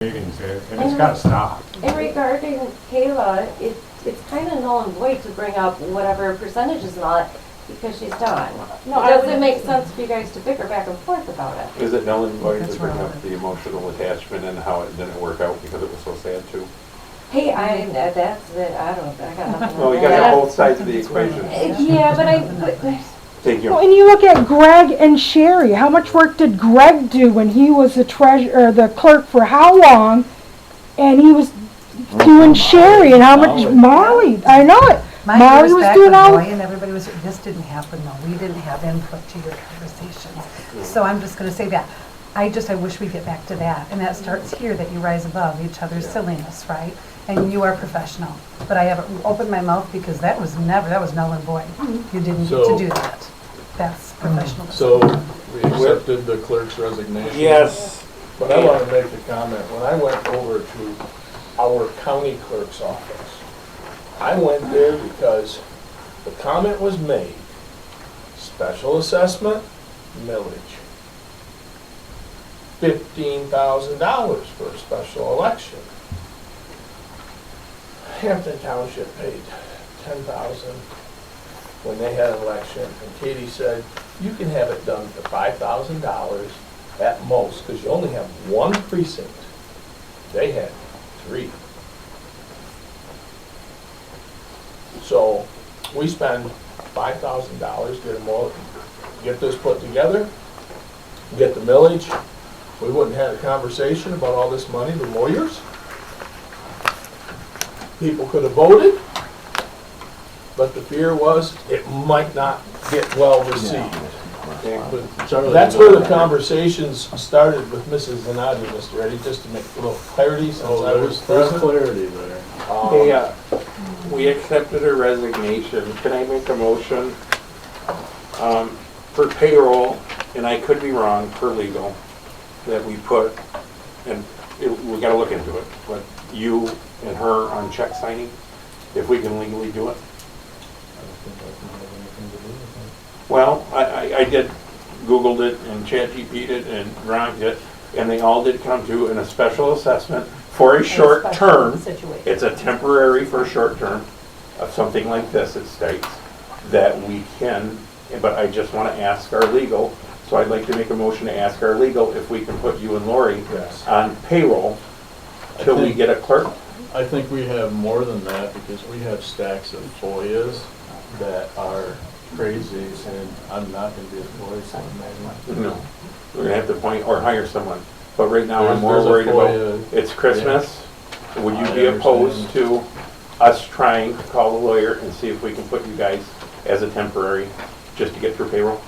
meetings, and it's got to stop. And regarding Kayla, it's kind of null and void to bring up whatever percentages and all that, because she's done. No, It doesn't make sense for you guys to bicker back and forth about it. Is it null and void That's to bring right. up the emotional attachment and how it didn't work out because it was so sad too? Hey, that's it, I got nothing. Well, you on gotta that. have both sides of the equation. Yeah, but Thank you. Well, and you look at Greg and Sherry. How much work did Greg do when he was the treasurer, or the clerk for how long? And he was doing Sherry, and how much Molly? I know it. My Molly years was back doing with all. Roy and everybody was, this didn't happen though. We didn't have input to your conversations. So I'm just gonna say that. I wish we get back to that. And that starts here, that you rise above each other's silliness, right? And you are professional. But I haven't opened my mouth because that was null and void. You didn't get to So- do that. That's professional. So we accepted the clerk's resignation. Yes. But I want to make a comment. When I went over to our county clerk's office, I went there because the comment was made, special assessment, millage. $15,000 for a special election. Hampton Township paid $10,000 when they had an election, and Katie said, you can have it done for $5,000 at most, because you only have one precinct. They had 3. So we spend $5,000, get this put together, get the millage. We wouldn't have a conversation about all this money, the lawyers. People could have voted, but the fear was it might not get well received. That's where the conversations started with Mrs. Zanati, Mr. Eddie, just to make a little clarity since I was There's present. clarity there. Hey, we accepted her resignation. Can I make a motion for payroll, and I could be wrong, for legal, that we put, and we gotta look into it, but you and her on check signing, if we can legally do it? Well, I did, Googled it and ChatGPT'd it and Gronked it, and they all did come to in a special assessment for a short term. It's a temporary for a short term of something like this, it states, that we can, but I just want to ask our legal, so I'd like to make a motion to ask our legal if we can put you and Lori Yes. on payroll till we get a clerk. I think we have more than that because we have stacks of FOIAs that are crazy, and I'm not gonna be a FOIA sign. No, we're gonna have to appoint or hire someone, but right now I'm There's- more there's a worried about, FOIA, it's Christmas. Would you I be opposed understand. to us trying to call the lawyer and see if we can put you guys as a temporary, just to get through payroll?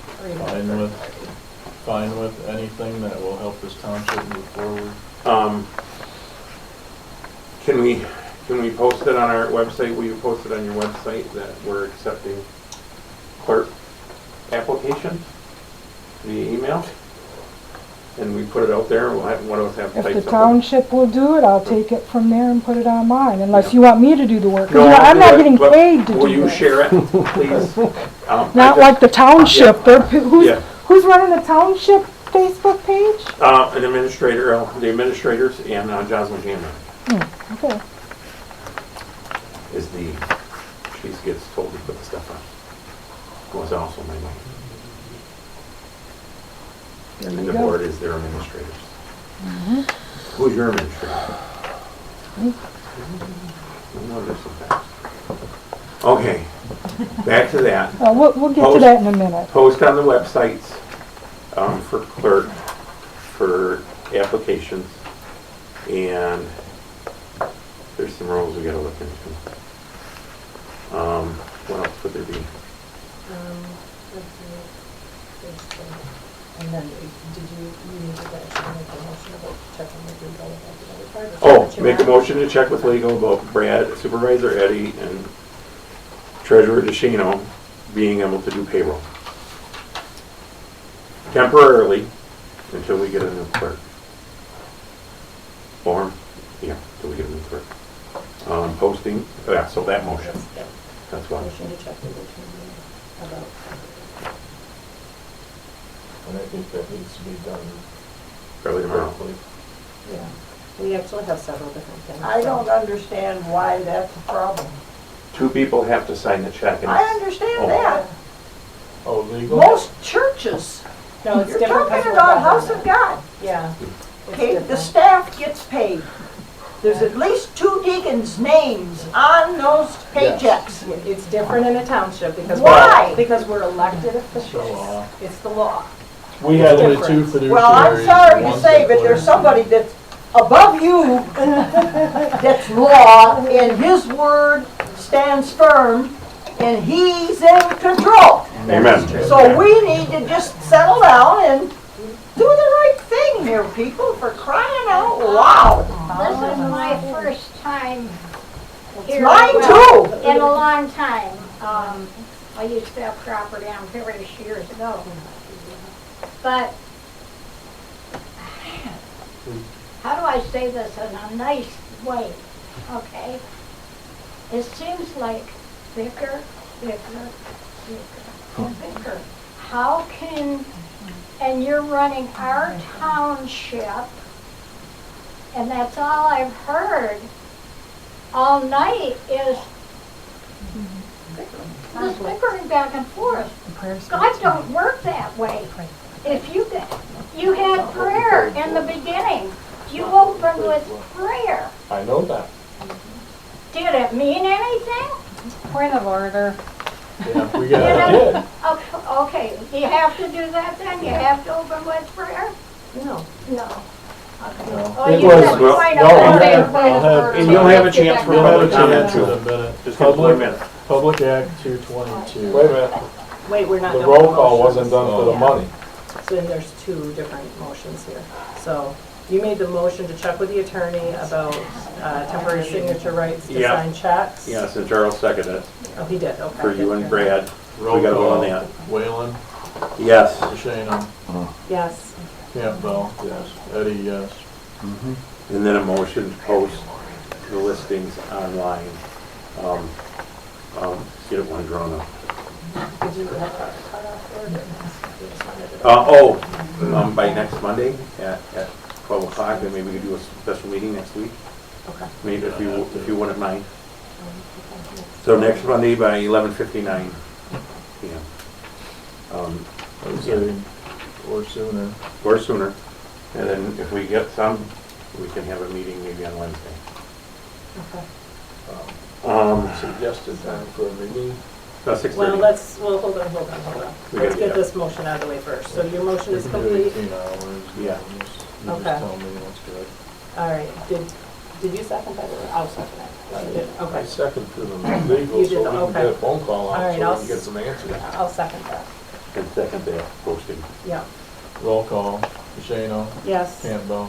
Fine with anything that will help this township move forward. Can we post it on our website? Will you post it on your website that we're accepting clerk applications via email? And we put it out there, we'll have, one of us have to If type the something. township will do it, I'll take it from there and put it on mine, unless you want me to do the work. 'Cause No, I'll I'm do not it, getting but paid to do will you this. share it, please? Not like the township. Yeah. They're, who's running the township Facebook page? An administrator, the administrators, and Jocelyn Cameron Okay. is she gets told to put the stuff on. Was also my name. There And you the go. board is their administrators. Who's your administrator? No wonder so fast. Okay, back to that. We'll get to that in a minute. Post on the websites for clerk, for applications, and there's some rules we gotta look into. What else would there be? And then, did you need to actually make a motion about checking with legal about the other part? Is that Oh, what you make a want? motion to check with legal about Brad, Supervisor Eddie, and Treasurer DeShino being able to do payroll. Temporarily, until we get a new clerk. Or, yeah, until we get a new clerk. Posting, yeah, so that motion, that's what. Motion to check with legal about. And I think that needs to be done Probably tomorrow. quickly. Yeah. We actually have several different things. I so- don't understand why that's a problem. Two people have to sign the check and I it's, understand that. Oh, legal? Most churches, No, it's you're different. 'cause talking we're about House government. of God. Yeah. it's Okay, the different. staff gets paid. There's at least 2 deacons' names on those paychecks. It's different in a township because. Why? Because we're elected law. officials. It's the law. We There's had, only different. 2 fiduciaries. Well, I'm sorry to one's say, but declared. there's somebody that's above you, that's law, and his word stands firm, and he's in control. amen. So we need to just settle down and do the right thing here, people, for crying out loud. This is my first time here. Mine well, too. In a long time. I used to have property on Parish years ago. But, how do I say this in a nice way, okay? It seems like bigger, and bigger. How can, and you're running our township, and that's all I've heard all night is this bickering back and forth. The prayer God starts don't work that way. Pray. If you had prayer in the beginning, you opened with prayer. I know that. Did it mean anything? Point of order. Yeah, we Did got it? it. Okay, do you have to do that then? You have to open with prayer? No. No. No. Oh, It you was- said well, point no, of I'll order. have- I'll have- And you'll have a chance for We'll have a public comment chance in too. a minute. Just give us 1 minute. Public Act 222. Wait a minute, Wait, we're not the done roll with call motions. wasn't done for the Yeah. money. So then there's 2 different motions here. So you made the motion to check with the attorney about temporary signature rights to Yeah. sign checks. Yes, and Charles seconded it Oh, he did, okay. for you and Brad. Roll We gotta vote on call. that. Whalen, Yes. Shana, Yes. Campbell, yes. Eddie, yes. And then a motion to post the listings online. Get one drawn up. Did you have a cutoff or did you just wanted to- By next Monday at 12 o'clock, then maybe we could do a special meeting next week. Okay. Maybe if you wouldn't mind. So next Monday by 11:59 p.m. I would say, or sooner. Or sooner. And then if we get some, we can have a meeting maybe on Wednesday. Okay. Suggested time for a meeting. 6:30. Well, hold on. We Let's gotta get get this motion out of the way first. So your motion We is can do complete? 18 hours. Yeah. You just Okay. tell me what's good. All right. Did you second that or I'll second it? You did, I okay. second to the legal, You so did, we can okay. get a phone call All out, right, so I'll we can get some answers. I'll second that. And second that posting. Yeah. Roll call. Shana, Yes. Campbell,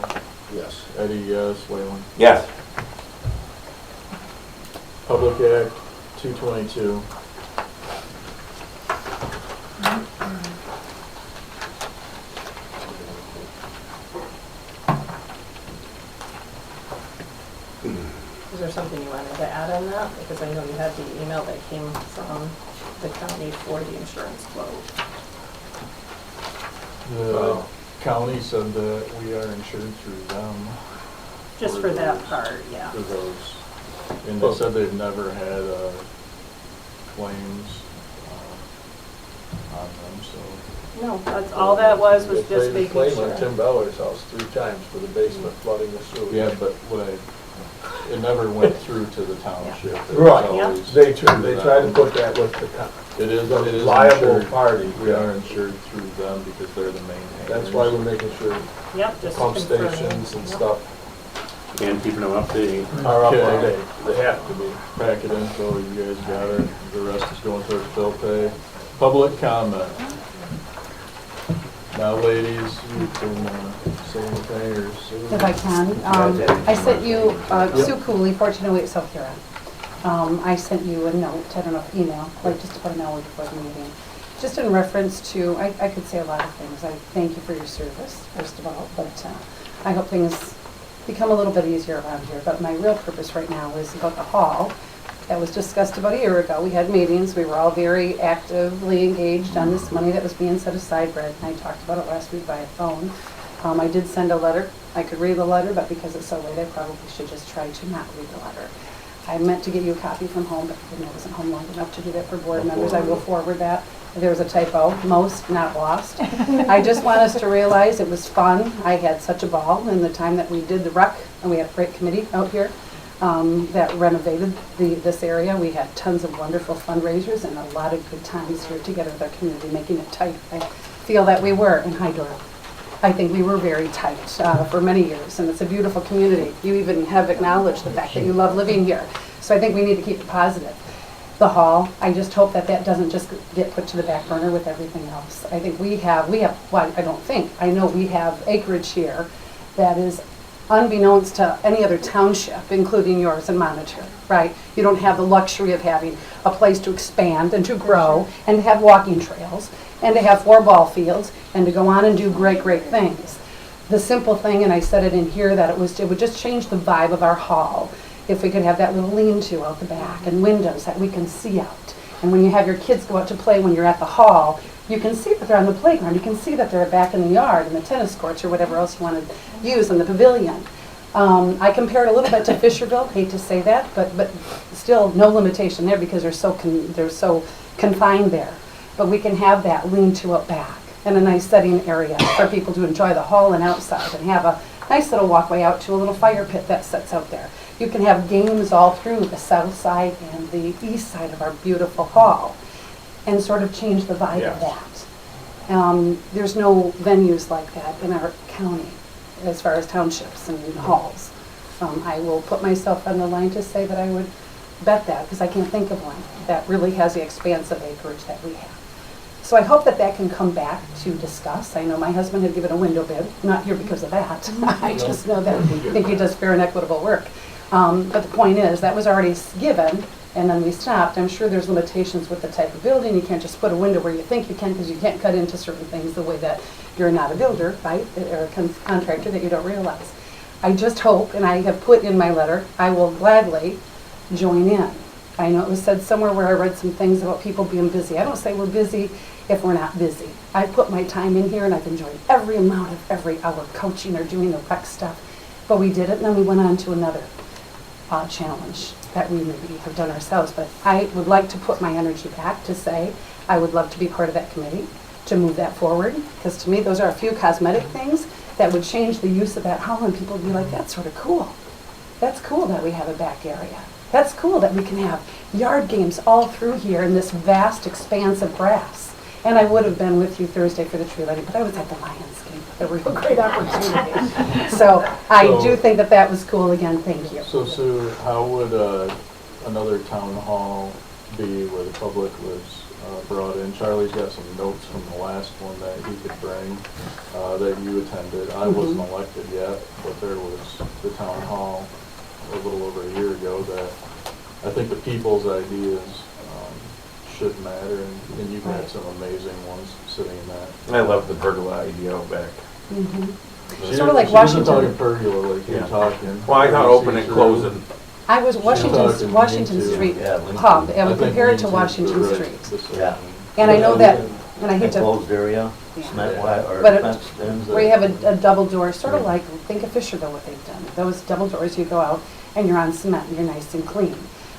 Yes. Eddie, yes. Whalen. Yes. Public Act 222. Is there something you wanted to add on that? Because I know you had the email that came from the county for the insurance quote. The county said that we are insured through them. Just for that part, yeah. For those. And they said they've never had claims on them, so. No, that's, all that was They just paid a making claim sure. on Tim Beller's house 3 times for the basement flooding the sewer. Yeah, but it never went through to the township. It was Right, always they through tried to them. put that with It is liable insured. party. We are insured through them because they're the main. That's why we're making sure Yep, the just pump confirming. stations and Yep. stuff And keeping them updated. are up to Okay. date. They have to be. Packet info, you guys got it. The rest is going towards bill pay. Public comment. Now, ladies, you can say anything or say. If I can, I sent you, Sue Cooley, 1408 South Huron. I sent you a note, I don't know if email, like just about an hour before the meeting. Just in reference to, I could say a lot of things. I thank you for your service, first of all, but I hope things become a little bit easier around here. But my real purpose right now is about the hall. That was discussed about a year ago. We had meetings. We were all very actively engaged on this money that was being set aside. Brad and I talked about it last week by phone. I did send a letter. I could read the letter, but because it's so late, I probably should just try to not read the letter. I meant to get you a copy from home, but I wasn't home long enough to do that for board members. I will forward that. There was a typo, most, not lost. I just want us to realize it was fun. I had such a ball in the time that we did the rec, and we had a great committee out here that renovated this area. We had tons of wonderful fundraisers and a lot of good times here together with our community, making it tight. I feel that we were in High Dora. I think we were very tight for many years, and it's a beautiful community. You even have acknowledged the fact that you love living here. So I think we need to keep it positive. The hall, I just hope that that doesn't just get put to the back burner with everything else. I think we have, well, I don't think, I know we have acreage here that is unbeknownst to any other township, including yours and Monitor, right? You don't have the luxury of having a place to expand and to grow and to have walking trails and to have 4 ball fields and to go on and do great, great things. The simple thing, and I said it in here, that it would just change the vibe of our hall if we could have that little lean-to out the back and windows that we can see out. And when you have your kids go out to play when you're at the hall, you can see that they're on the playground. You can see that they're back in the yard, in the tennis courts, or whatever else you want to use in the pavilion. I compare it a little bit to Fisherville. Hate to say that, but still no limitation there because they're so confined there. But we can have that lean-to out back and a nice setting area for people to enjoy the hall and outside, and have a nice little walkway out to a little fire pit that sits out there. You can have games all through the south side and the east side of our beautiful hall and sort of change the vibe of that. There's no venues like that in our county as far as townships and halls. I will put myself on the line to say that I would bet that, because I can't think of one that really has the expansive acreage that we have. So I hope that that can come back to discuss. I know my husband had given a window bid, not here because of that. I just know that I think he does fair and equitable work. But the point is, that was already given, and then we stopped. I'm sure there's limitations with the type of building. You can't just put a window where you think you can, because you can't cut into certain things the way that you're not a builder, right, or a contractor, that you don't realize. I just hope, and I have put in my letter, I will gladly join in. I know it was said somewhere where I read some things about people being busy. I don't say we're busy if we're not busy. I put my time in here, and I've enjoyed every amount of every hour coaching or doing the rec stuff. But we did it, and then we went on to another challenge that we maybe have done ourselves. But I would like to put my energy back to say I would love to be part of that committee to move that forward, because to me those are a few cosmetic things that would change the use of that hall, and people would be like, that's sort of cool. That's cool that we have a back area. That's cool that we can have yard games all through here in this vast expanse of grass. And I would have been with you Thursday for the tree lighting, but I was at the Lions game, a real great opportunity. So I do think that that was cool. Again, thank you. So Sue, how would another town hall be where the public was brought in? Charlie's got some notes from the last one that he could bring that you attended. I wasn't elected yet, but there was the town hall a little over a year ago that I think the people's ideas should matter, and you've had some amazing ones sitting in that. I love the pergola idea out back. Sort of like Washington. She wasn't talking pergola like you're talking. Well, I thought open and closing. I was Washington Street pub, and we compared it to Washington Street. Yeah. And I know that, and I hate to, Enclosed area, Yeah. cement wire, or But it- fenced in. where you have a double door, sort of like, think of Fisherville, what they've done. Those double doors, you go out and you're on cement and you're nice and clean.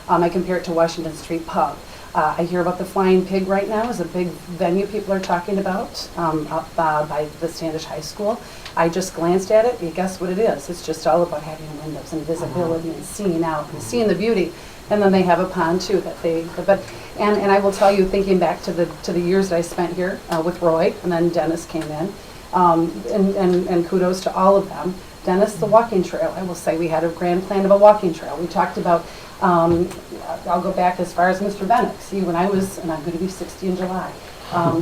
I compare it to Washington Street pub. I hear about the Flying Pig right now is a big venue people are talking about up by the Standish High School. I just glanced at it, and guess what it is? It's just all about having windows and visibility and seeing out and seeing the beauty. And then they have a pond too that they, and I will tell you, thinking back to the years that I spent here with Roy, and then Dennis came in, and kudos to all of them. Dennis, the walking trail, I will say we had a grand plan of a walking trail. We talked about, I'll go back as far as Mr. Bennett. See, when I was, and I'm going to be 60 in July.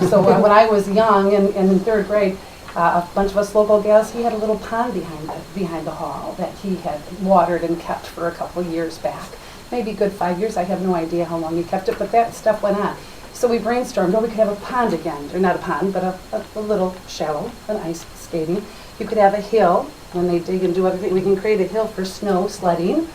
So when I was young and in third grade, a bunch of us local gals, he had a little pond behind the hall that he had watered and kept for a couple years back. Maybe a good 5 years. I have no idea how long he kept it, but that stuff went on. So we brainstormed, we could have a pond again, or not a pond, but a little shallow, an ice skating. You could have a hill. When they dig and do everything, we can create a hill for snow sledding,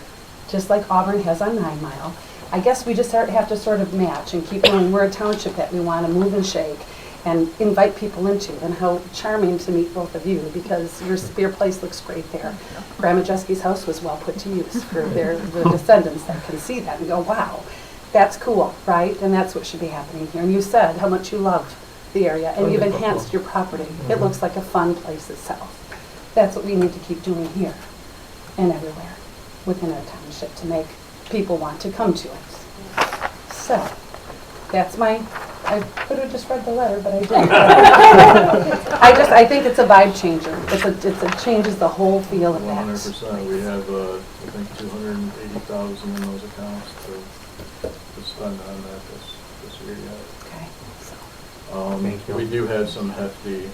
just like Auburn has on 9 Mile. I guess we just have to sort of match and keep going. We're a township that we want to move and shake. and invite people into, and how charming to meet both of you, because your place looks great there. Grandma Jeske's house was well put to use for the descendants that can see that and go, wow, that's cool, right? And that's what should be happening here. And you said how much you loved the area, and you've enhanced your property. It looks like a fun place itself. That's what we need to keep doing here and everywhere within our township to make people want to come to us. So, that's I could have just read the letter, but I didn't. I think it's a vibe changer. It changes the whole feel of that. 100%. We have, I think, 280,000 in those accounts to spend on that this year yet. Okay. Thank you. We do have some hefty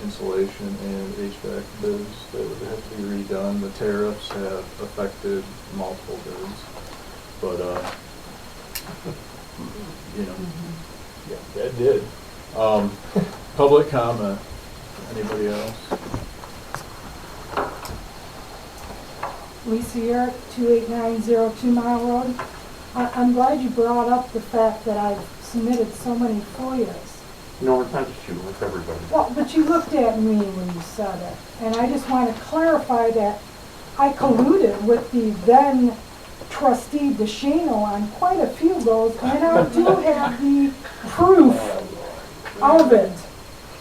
insulation and HVAC bids that would have to be redone. The tariffs have affected multiple bids, but you know. Yeah, that did. Public comment. Anybody else? Lisa Yerrick, 28902 Mile Road. I'm glad you brought up the fact that I've submitted so many FOIAs. No, it's not just you, it's everybody. Well, but you looked at me when you said it, and I just want to clarify that I colluded with the then trustee DeShano on quite a few of those, and I do have the proof of it,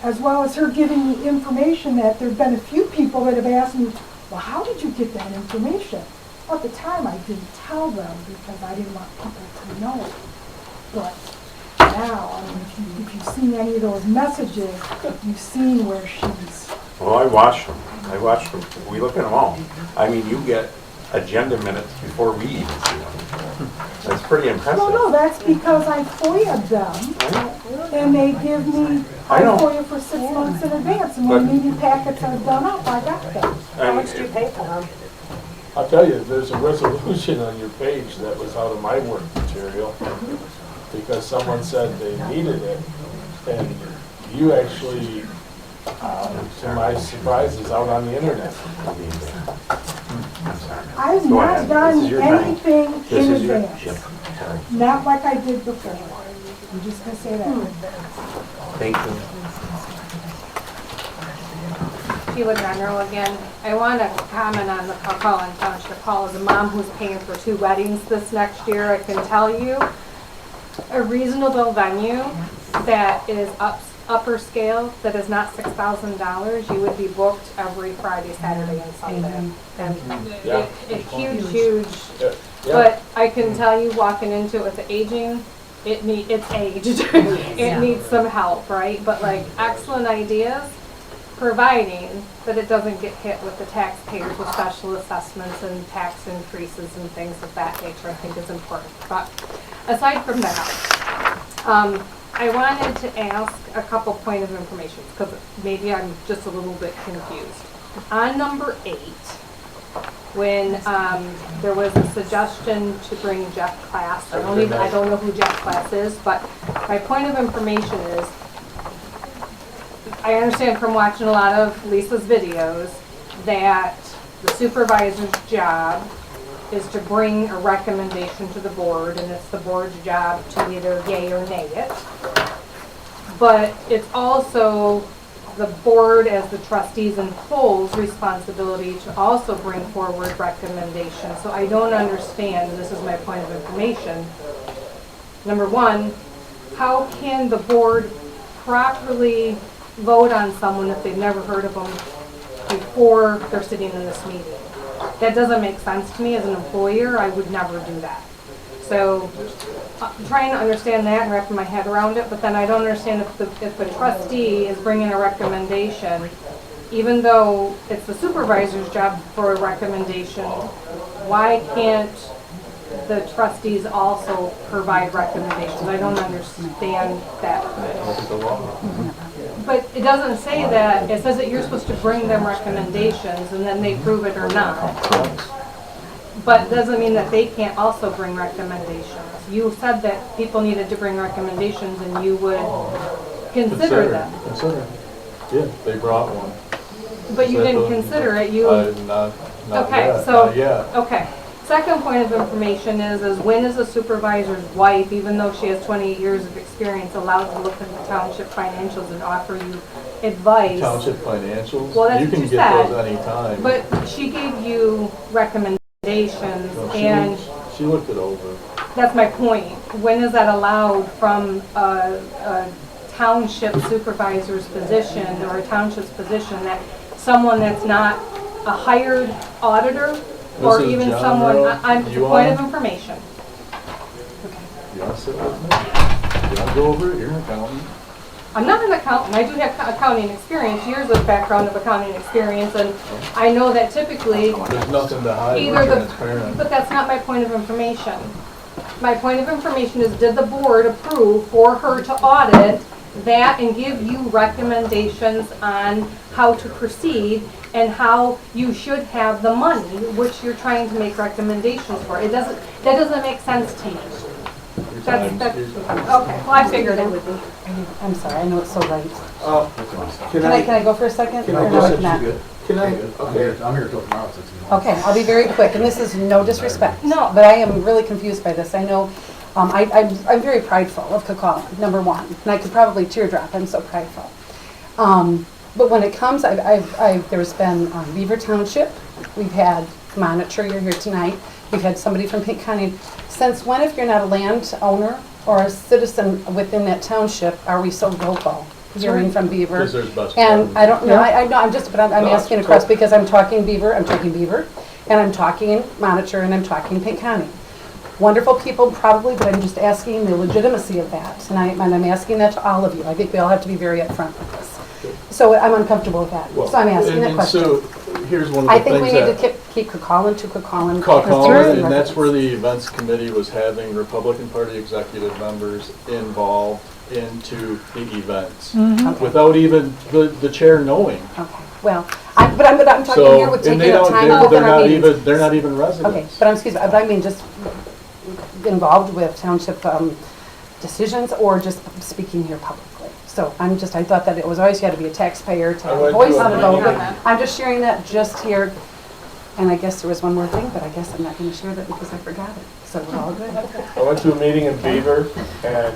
as well as her giving me information that there have been a few people that have asked me, well, how did you get that information? Well, at the time, I didn't tell them because I didn't want people to know. But now, I mean, if you've seen any of those messages, you've seen where she's... Well, I watched them. We look at them all. I mean, you get agenda minutes before we even see them. That's pretty impressive. Well, no, that's because I FOIA'd them, and they give me, I FOIA for 6 months in advance, and when meeting packets are done up, I got them. How much do you pay for them? I'll tell you, there's a resolution on your page that was out of my work material because someone said they needed it, and you actually, to my surprise, is out on the internet. I've not done anything in advance, not like I did before. I'm just gonna say that. Thank you. Sheila General again. I want to comment on the Cullen Township Hall. As a mom who's paying for 2 weddings this next year, I can tell you a reasonable venue that is upper scale, that is not $6,000, you would be booked every Friday, Saturday, and Sunday. And it's huge. Yeah. But I can tell you, walking into it with the aging, it's aged. It needs some help, right? But like excellent ideas, providing that it doesn't get hit with the taxpayers with special assessments and tax increases and things of that nature, I think is important. But aside from that, I wanted to ask a couple point of information because maybe I'm just a little bit confused. On number 8, when there was a suggestion to bring Jeff Class, I don't know who Jeff Class is, but my point of information is, I understand from watching a lot of Lisa's videos that the supervisor's job is to bring a recommendation to the board, and it's the board's job to either yay or nay it. But it's also the board, as the trustees and whole's responsibility to also bring forward recommendations. So I don't understand, and this is my point of information. Number 1, how can the board properly vote on someone if they've never heard of them before they're sitting in this meeting? That doesn't make sense to me. As an employer, I would never do that. So I'm trying to understand that and wrapping my head around it, but then I don't understand if the trustee is bringing a recommendation, even though it's the supervisor's job for a recommendation, why can't the trustees also provide recommendations? I don't understand that. But it doesn't say that. It says that you're supposed to bring them recommendations and then they prove it or not. But it doesn't mean that they can't also bring recommendations. You said that people needed to bring recommendations and you would consider them. Consider. Yeah, they brought one. But you didn't consider it. You not okay? yet, So not yet. okay. Second point of information is when is a supervisor's wife, even though she has 28 years of experience, allowed to look at the township financials and offer you advice? Township financials? Well, that's You what can you get said. those anytime. But she gave you recommendations, No, and she looked it over. that's my point. When is that allowed from a township supervisor's position or a township's position, that someone that's not a hired auditor or Mrs. even John someone, Rowe, I'm, it's a you point of on? information. You want to sit with me? You want to go over it? You're an accountant. I'm not an accountant. I do have accounting experience, years of background of accounting experience, and I know that typically There's nothing to hide. either We're the, transparent. but that's not my point of information. My point of information is, did the board approve for her to audit that and give you recommendations on how to proceed and how you should have the money, which you're trying to make recommendations for? It doesn't, that doesn't make sense to me. Your That's, time's- that's, your okay, time's- well, I figured it would be. I'm sorry, I know it's so late. Can Can I go for a second? Can Or I no, just- not? Can I, I'm here, okay, I'm here till tomorrow, since you know. Okay, I'll be very quick, and this is no disrespect. No. But I am really confused by this. I know, I'm very prideful of Coquitlam, number one, and I could probably teardrop, I'm so prideful. But when it comes, there's been Beaver Township, we've had Monitor, you're here tonight, we've had somebody from Pink County. Since when, if you're not a landowner or a citizen within that township, are we so vocal, hearing from Beaver? Because there's best And I don't know, Yeah. I know, I'm just, but I'm No, asking it's across because I'm talking Beaver, and I'm talking Monitor, and I'm talking Pink County. Wonderful people probably, but I'm just asking the legitimacy of that. And I'm asking that to all of you. I think we all have to be very upfront with this. So I'm uncomfortable with that. Well, So I'm asking that and question. So here's one of I the think we things need to that keep Coquitlam to Coquitlam. Coquitlam, and that's where the events committee was having Republican Party executive members involved into the events. Without even the chair knowing. Okay, well, but I'm talking So, here with and taking up time they're within our not meetings. even, they're not even Okay, residents. but I mean just involved with township decisions or just speaking here publicly. So I thought that it was always had to be a taxpayer to I have a went voice to a on a vote. meeting. But I'm just sharing that just here. And I guess there was one more thing, but I guess I'm not going to share that because I forgot it. So we're all good. I went to a meeting in Beaver, and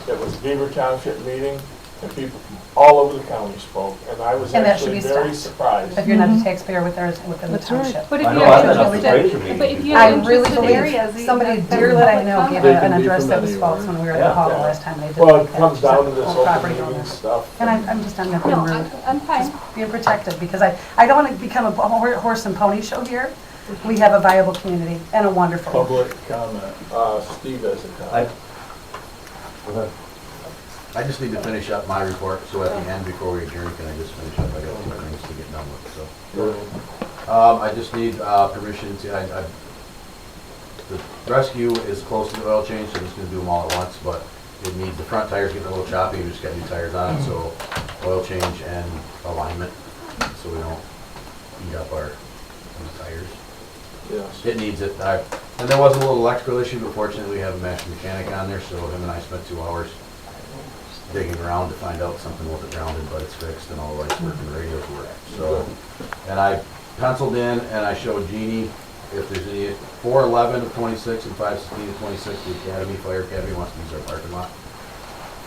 it was a Beaver Township meeting, and people from all over the county spoke, and I was And that should actually be very stopped. surprised. If you're not a taxpayer within the That's right. township. But if I you know, have I thought that was great for interested, me. but if you I have really interested areas. believe somebody that's dear that I know public gave They an can be address from that was anywhere. false when we were at Yeah. the hall Yeah. last time. They did Well, like it that. comes down to this All open property meeting owners. stuff. And I'm just, I'm not being No, rude. I'm fine. Just being protected, because I don't want to become a horse and pony show here. We have a viable community and a wonderful. Public comment. Steve has a I, comment. go ahead. I just need to finish up my report, so at the end, before we adjourn, can I just finish up? I got two things to get done with, so. I just need permission to, the rescue is close to the oil change, so I'm just gonna do them all at once, but it needs, the front tires getting a little choppy, we just got new tires on it, so oil change and alignment, so we don't eat up our new tires. Yes. It needs it. And there was a little electrical issue, but fortunately we have a master mechanic on there, so him and I spent 2 hours digging around to find out something wasn't grounded, but it's fixed and all the lights work and the radios work. So, and I penciled in and I showed Jeannie if there's any, 411 of 26 and 516 of 26, the Academy, Fire Academy wants to use our parking lot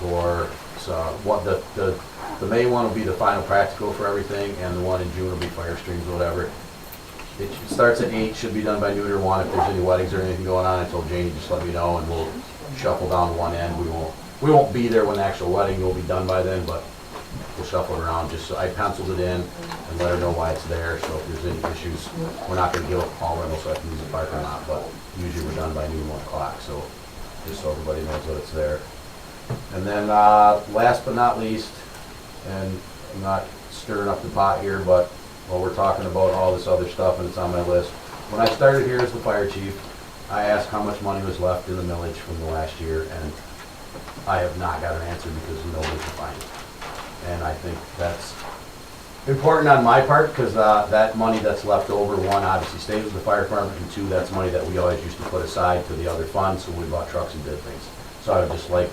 for, so what the May one will be the final practical for everything, and the one in June will be fire streams or whatever. It starts at 8, should be done by noon or 1. If there's any weddings or anything going on, I told Janie, just let me know and we'll shuffle down to one end. We won't be there when the actual wedding will be done by then, but we'll shuffle it around. Just so I penciled it in and let her know why it's there. So if there's any issues, we're not going to give up all rental so I can use the parking lot, but usually we're done by noon, 1 o'clock. So just so everybody knows that it's there. And then last but not least, and I'm not stirring up the pot here, but while we're talking about all this other stuff and it's on my list, when I started here as the fire chief, I asked how much money was left in the millage from the last year, and I have not got an answer because nobody can find it. And I think that's important on my part, because that money that's left over, 1, obviously stays with the fire department, and 2, that's money that we always used to put aside to the other funds when we bought trucks and did things. So I would just like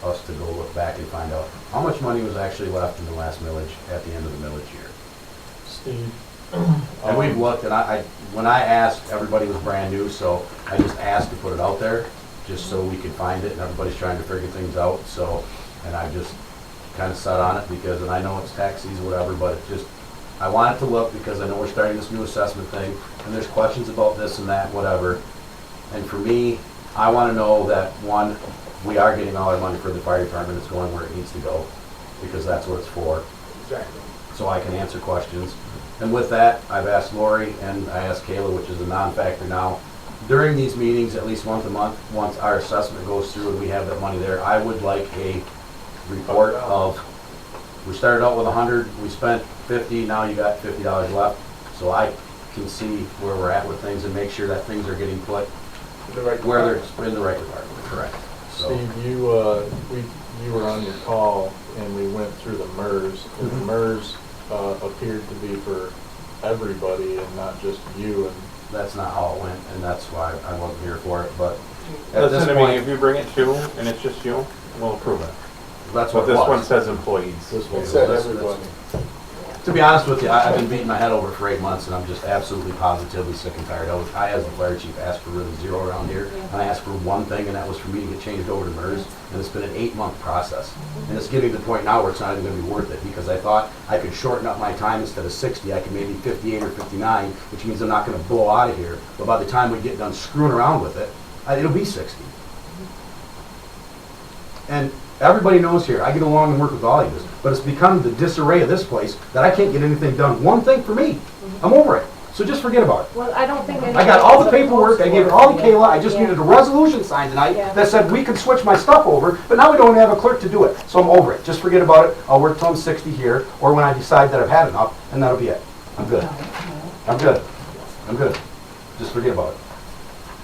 us to go look back and find out how much money was actually left in the last millage at the end of the millage year. Steve, And we've looked, and when I asked, everybody was brand new, so I just asked to put it out there, just so we could find it, and everybody's trying to figure things out, so, and I just kind of set on it because, and I know it's tax season, whatever, but it just, I want it to look, because I know we're starting this new assessment thing, and there's questions about this and that, whatever. And for me, I want to know that, one, we are getting all our money for the fire department, it's going where it needs to go, because that's what it's for. Exactly. So I can answer questions. And with that, I've asked Lori and I asked Kayla, which is a non-factor now, during these meetings, at least once a month, once our assessment goes through and we have that money there, I would like a report of, we started out with 100, we spent 50, now you got $50 left. So I can see where we're at with things and make sure that things are getting put where they're in the right department, correct. So, Steve, you were on your call and we went through the MERS, and the MERS appeared to be for everybody and not just you. And that's not how it went, and that's why I wasn't here for it, but at this Listen to me, point, if you bring it to, and it's just you, we'll approve it. that's But what this it one was. says employees. this one It said said everybody. To be honest with you, I've been beating my head over it for 8 months, and I'm just absolutely positively sick and tired. I, as the fire chief, asked for really zero around here, and I asked for one thing, and that was for me to get changed over to MERS, and it's been an 8-month process. And it's getting to the point now where it's not even gonna be worth it, because I thought I could shorten up my time instead of 60, I could maybe 58 or 59, which means I'm not gonna blow out of here. But by the time we get done screwing around with it, it'll be 60. And everybody knows here, I get along and work with all of you, but it's become the disarray of this place that I can't get anything done. One thing for me, I'm over it. So just forget about it. Well, I don't think. I got all the paperwork, I gave it all to Kayla, I just needed a resolution signed tonight that said we could switch my stuff over, but now we don't have a clerk to do it. So I'm over it. Just forget about it. I'll work till I'm 60 here, or when I decide that I've had enough, and that'll be it. I'm good. I'm good. I'm good. Just forget about it.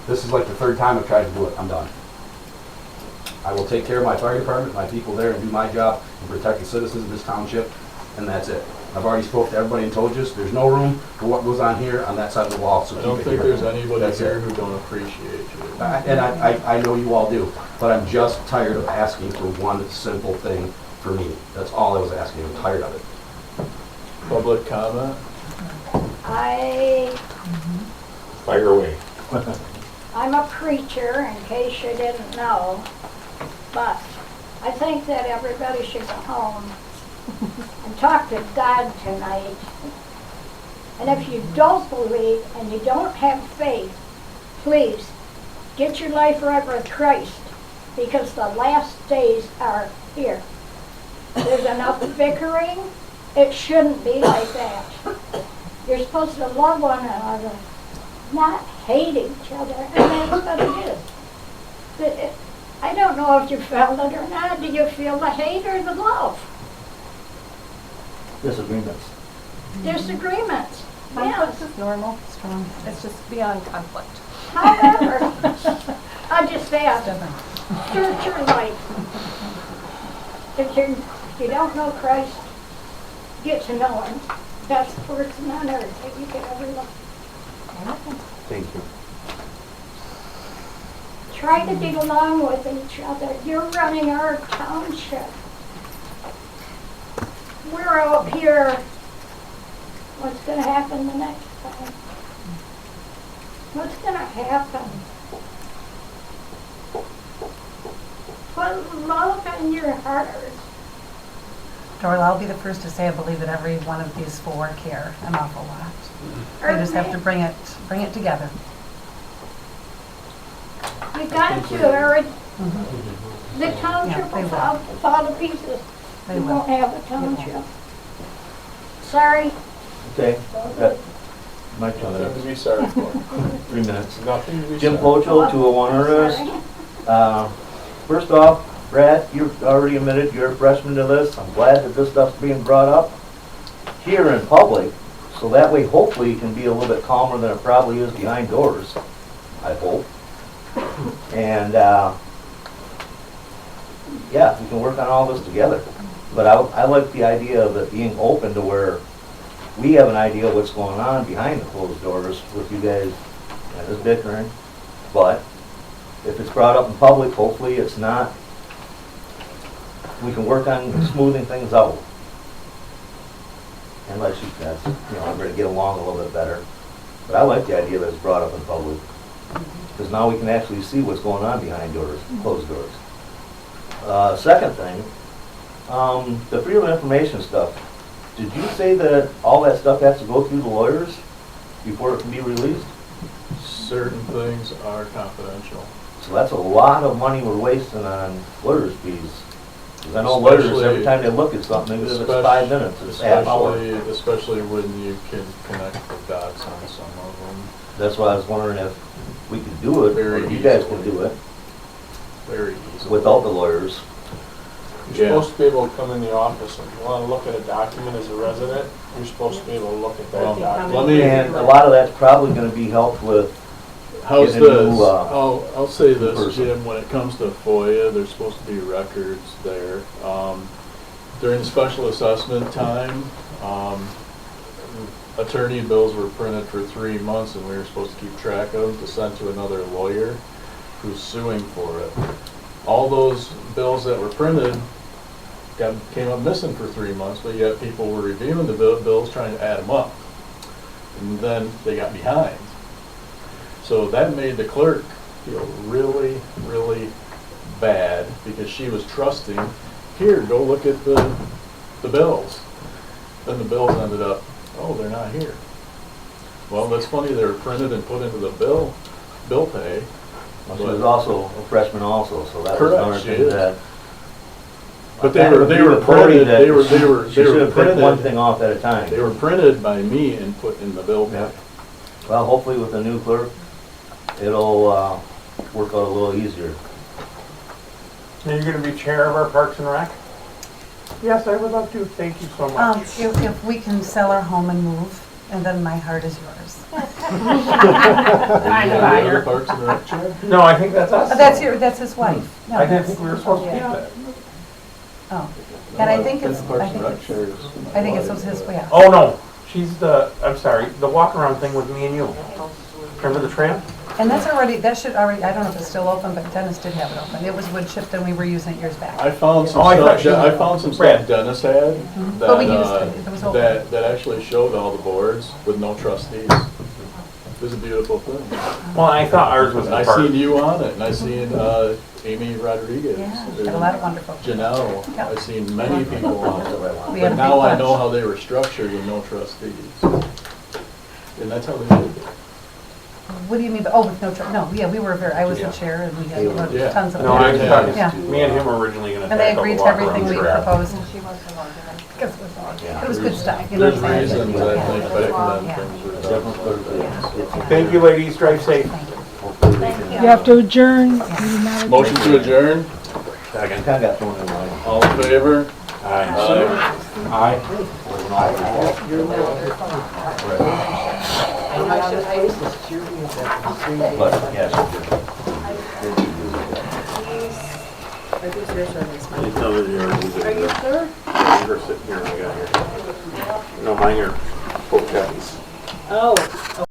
This is like the 3rd time I've tried to do it. I'm done. I will take care of my fire department, my people there, and do my job and protect the citizens of this township, and that's it. I've already spoke to everybody and told you, there's no room for what goes on here on that side of the wall, so I keep don't it think here. there's anybody That's here it. who don't appreciate you. And I know you all do, but I'm just tired of asking for one simple thing for me. That's all I was asking. I'm tired of it. Public comment? Fire away. I'm a preacher, in case you didn't know, but I think that everybody should go home and talk to God tonight. And if you don't believe and you don't have faith, please get your life right with Christ, because the last days are here. There's enough bickering. It shouldn't be like that. You're supposed to love one another, not hate each other, and that's what it is. I don't know if you felt it or not. Do you feel the hate or the love? Disagreements. Disagreements. Conflict Yes. is normal, strong. It's just beyond conflict. However, I just ask, search your life. If you don't know Christ, get to know Him. That's the person on earth that you can ever love. Thank you. Try to get along with each other. You're running our township. We're up here. What's going to happen the next time? What's going to happen? Put love in your heart. Darla, I'll be the first to say I believe that every one of these 4 care an awful lot. They just have to bring it together. You got to, Eric. The township they will will. fall to pieces. They You will. won't have a township. Sorry. Okay, my turn. Nothing to be sorry for. 3 minutes. Nothing to be Jim sorry. Pocho, 201 Ernest. First off, Brad, you've already admitted you're a freshman to this. I'm glad that this stuff's being brought up here in public, so that way hopefully it can be a little bit calmer than it probably is behind doors, I hope. And, yeah, we can work on all this together. But I like the idea of it being open to where we have an idea of what's going on behind the closed doors with you guys and this bickering. But if it's brought up in public, hopefully it's not, we can work on smoothing things out. and like she said, everybody get along a little bit better. But I like the idea that it's brought up in public, because now we can actually see what's going on behind doors, closed doors. Second thing, the freedom of information stuff. Did you say that all that stuff has to go through the lawyers before it can be released? Certain things are confidential. So that's a lot of money we're wasting on lawyers' fees. Because I know lawyers, every time they look at something, even if it's 5 minutes, it's half hour. Especially when you can connect the dots on some of them. That's why I was wondering if we could do it, or if you guys can do it, Very easily. without the lawyers. You're Yeah. supposed to be able to come in the office, and if you wanna look at a document as a resident, you're supposed to be able to look at Well, that let document. me- And a lot of that's probably gonna be helped with, How's Get a this? new, I'll say this, person. Jim, when it comes to FOIA, there's supposed to be records there. During the special assessment time, attorney bills were printed for 3 months and we were supposed to keep track of them to send to another lawyer who's suing for it. All those bills that were printed came up missing for 3 months, but yet people were reviewing the bills trying to add them up. And then they got behind. So that made the clerk feel really, really bad because she was trusting, here, go look at the bills. Then the bills ended up, oh, they're not here. Well, that's funny, they were printed and put into the bill pay. she was also a freshman also, so that was Correct, another she thing is. that. But that would be they were the voting printed, that they were She should have picked one printed, thing off at a time. they were printed by me and put in the bill pay. Yeah. Well, hopefully with the new clerk, it'll work out a little easier. Are you gonna be chair of our Parks and Rec? Yes, I would love to. Thank you so much. If we can sell our home and move, and then my heart is yours. Are you gonna be the Parks and Rec chair? No, I think that's us. That's his wife. No, I didn't that's- think we were supposed to be on it. Oh, and I think it's, Parks I and think Rec it's, chair is I think it's his, yeah. Oh, no, she's I'm sorry, the walk-around thing with me and you. Remember the trail? And that's already, that should already, I don't know if it's still open, but Dennis did have it open. It was wood chipped and we were using it years back. I found some Oh, I thought stuff, she- I found some Brad. stuff Dennis had But we used that, it, it was open. that actually showed all the boards with no trustees. It was a beautiful thing. Well, I thought ours was And the I park. seen you on it, and I seen Amy Rodriguez. Yeah, and got a lot of wonderful. Janelle, Yeah. I seen many people on it. We had But a now big I know bunch. how they were structured with no trustees. And that's how they did it. What do you mean, oh, with no, no, yeah, we were very, I was the Yeah. chair and we Yeah. had tons of. No, I Yeah. thought, Yeah. me and him were originally gonna And they tackle the agreed to walk-around everything we trail. proposed. And she wasn't organized. Because it was good stuff, you know There's what I'm saying? reasons I think back then Yeah. things were Different done. clerk, it's- Thank you, ladies, drive safe. hopefully we can- You have to adjourn. You do not Motion to adjourn, I kinda got thrown in line. all in favor? Aye. Aye. But, yes. I think yours are this one. No, they're- Are you sure? You're sitting here, I got here. No, mine are both copies. Oh.